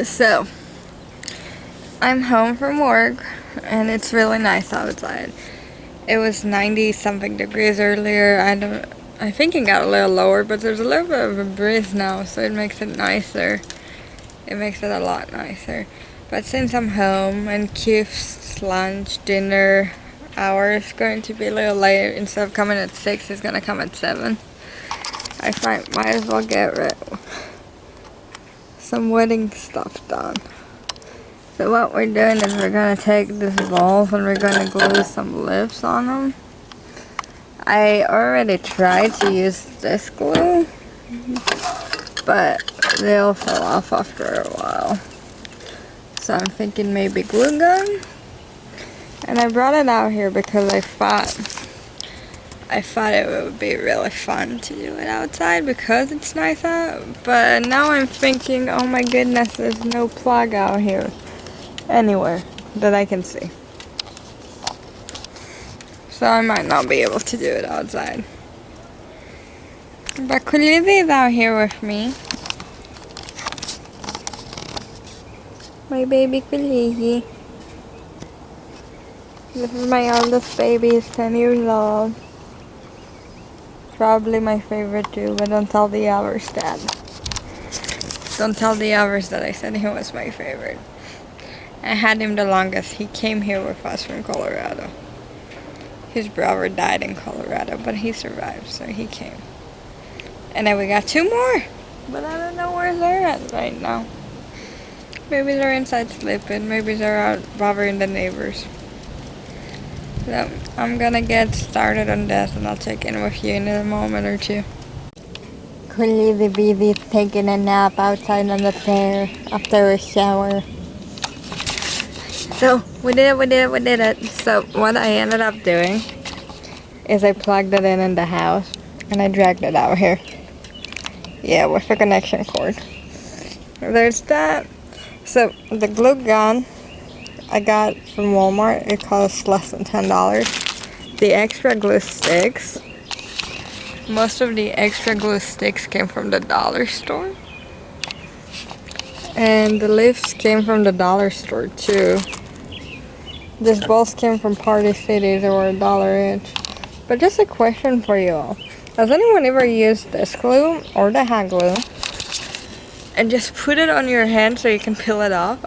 So, I'm home from work and it's really nice outside. It was 90 something degrees earlier. I think it got a little lower, but there's a little bit of a breeze now, so it makes it nicer. It makes it a lot nicer. But since I'm home and Keith's lunch, dinner hour is going to be a little later, instead of coming at 6, it's gonna come at 7. I might as well get some wedding stuff done. So what we're doing is we're gonna take these balls and we're gonna glue some lips on them. I already tried to use this glue, but they'll fall off after a while. So I'm thinking maybe glue gun. And I brought it out here because I thought it would be really fun to do it outside because it's nice out. But now I'm thinking, oh my goodness, there's no plug out here anywhere that I can see. So I might not be able to do it outside. But Kulivi is out here with me. My baby Kulivi. This is my eldest baby, he's 10 years old. Probably my favorite too, but don't tell the others that. Don't tell the others that I said he was my favorite. I had him the longest. He came here with us from Colorado. His brother died in Colorado, but he survived, so he came. And then we got 2 more, but I don't know where they're at right now. Maybe they're inside sleeping, maybe they're out bothering the neighbors. So I'm gonna get started on this and I'll check in with you in a moment or two. Curly the baby's taking a nap outside on the chair after a shower. So we did it. So what I ended up doing is I plugged it in the house and I dragged it out here. Yeah, with a connection cord. There's that. So the glue gun I got from Walmart, it costs less than $10. The extra glue sticks, most of the extra glue sticks came from the dollar store. And the lifts came from the dollar store too. These balls came from Party City, they were $1 each. But just a question for you all. Has anyone ever used this glue or the hot glue and just put it on your hand so you can peel it off?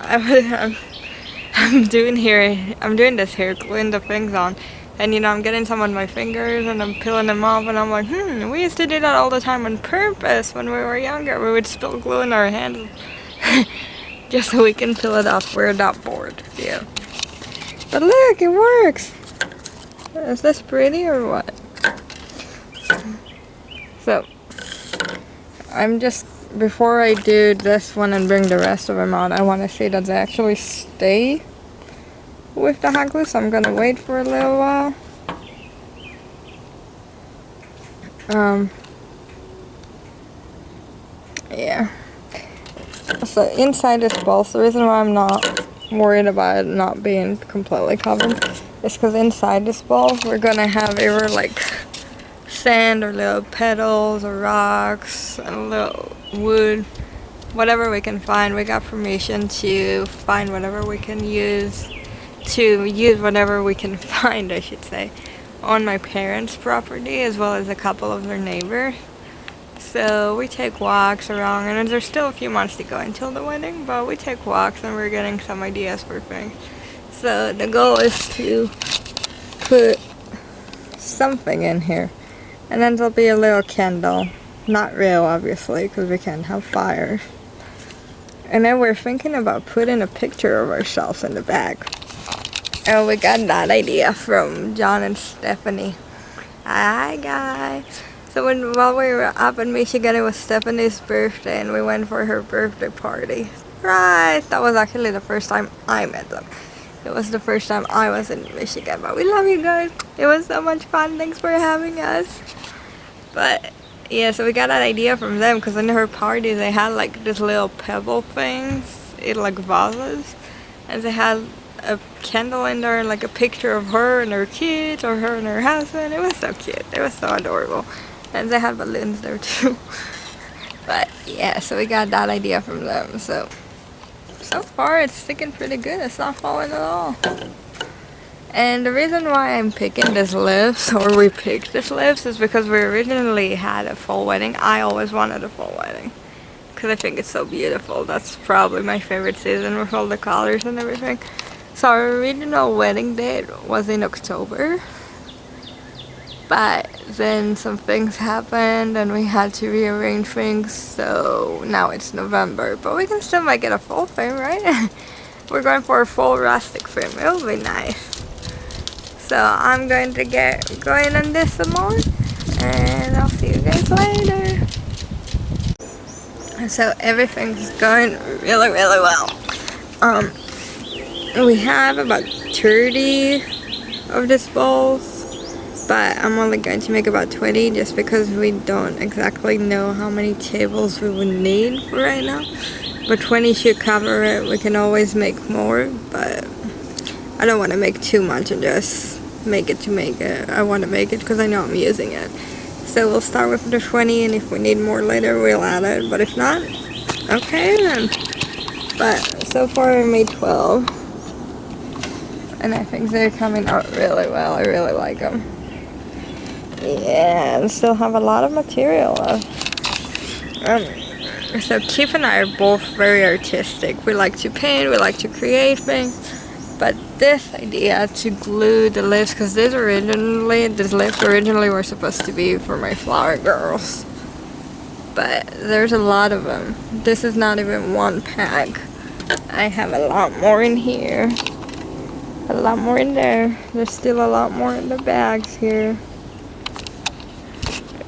I'm doing this here, gluing the things on. And I'm getting some on my fingers and I'm peeling them off and I'm like, we used to do that all the time on purpose when we were younger. We would spill glue in our hands just so we can peel it off. We're not bored, yeah. But look, it works! Is this pretty or what? So, before I do this one and bring the rest of them out, I want to see that they actually stay with the hot glue, so I'm gonna wait for a little while. Yeah. So inside this ball, so the reason why I'm not worried about it not being completely covered is because inside this ball we're gonna have either like sand or little petals or rocks and a little wood, whatever we can find. We got permission to find whatever we can use, whatever we can find, I should say, on my parents' property as well as a couple of their neighbors. So we take walks around, and there's still a few months to go until the wedding, but we take walks and we're getting some ideas for things. So the goal is to put something in here, and then there'll be a little candle. Not real, obviously, because we can't have fires. And then we're thinking about putting a picture of ourselves in the back. And we got that idea from John and Stephanie. Hi guys! So while we were up in Michigan, it was Stephanie's birthday and we went for her birthday party. Right! That was actually the first time I met them. It was the first time I was in Michigan, but we love you guys. It was so much fun. Thanks for having us. But yeah, so we got that idea from them because in her party they had like these little pebble things in like vases, and they had a candle in there and like a picture of her and her kids or her and her husband. It was so cute. It was so adorable. And they had balloons there too. But yeah, so we got that idea from them. So so far it's sticking pretty good. It's not falling at all. And the reason why I'm picking this lifts, or we picked this lifts, is because we originally had a fall wedding. I always wanted a fall wedding because I think it's so beautiful. That's probably my favorite season with all the colors and everything. So our original wedding date was in October, but then some things happened and we had to rearrange things, so now it's November. But we can still make it a full theme, right? We're going for a full rustic theme. It'll be nice. So I'm going to get going on this some more, and I'll see you guys later. So everything's going really well. We have about 30 of these bowls, but I'm only going to make about 20 just because we don't exactly know how many tables we would need for right now. But 20 should cover it. We can always make more, but I don't want to make too much and just make it to make it. I want to make it because I know I'm using it. So we'll start with the 20, and if we need more later, we'll add it. But if not, okay then. But so far I made 12. And I think they're coming out really well. I really like them. Yeah, and still have a lot of material left. So Keith and I are both very artistic. We like to paint, we like to create things. But this idea to glue the lifts, because this lift originally were supposed to be for my flower girls. But there's a lot of them. This is not even one pack. I have a lot more in here. A lot more in there. There's still a lot more in the bags here.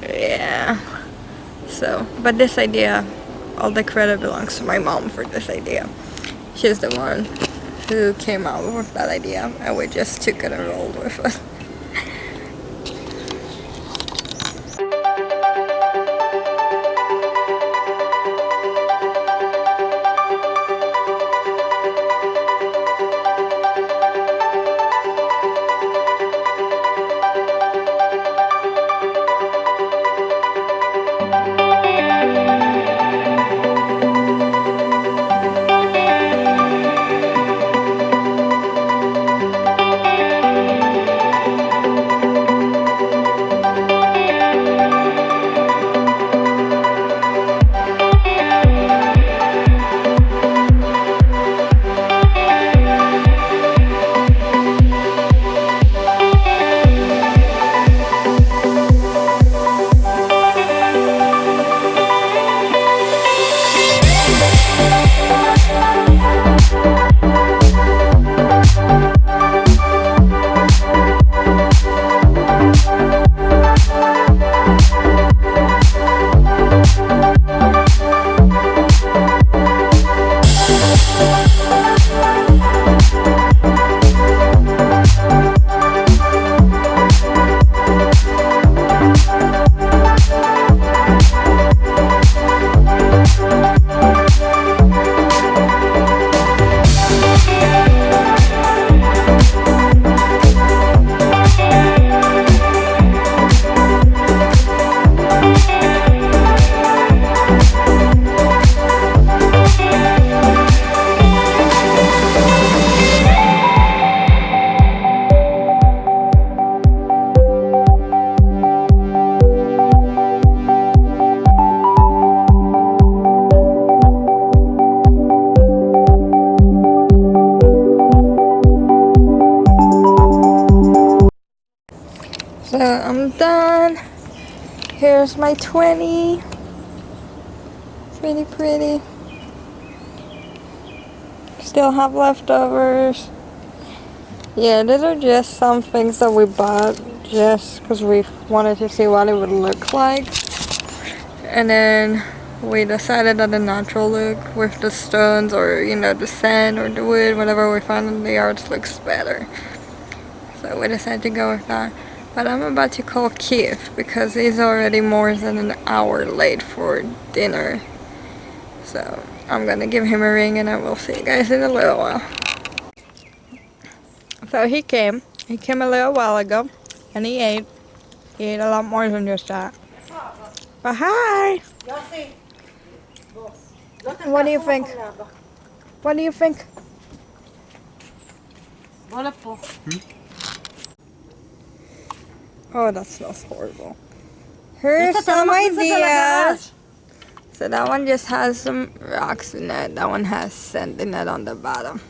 Yeah. So, but this idea, all the credit belongs to my mom for this idea. She's the one who came out with that idea, and we just took it and rolled with it. So I'm done. Here's my 20. Pretty. Still have leftovers. Yeah, these are just some things that we bought just because we wanted to see what it would look like. And then we decided that the natural look with the stones, or you know, the sand or the wood, whatever we found in the yards, looks better. So we decided to go with that. But I'm about to call Keith because he's already more than an hour late for dinner. So I'm gonna give him a ring and I will see you guys in a little while. So he came a little while ago and he ate a lot more than just that. But hi! What do you think? What do you think? Wala po. Oh, that smells horrible. Here's Basta some talamak sa ideas. So that one just has some rocks in it. That one has sand in it on the bottom.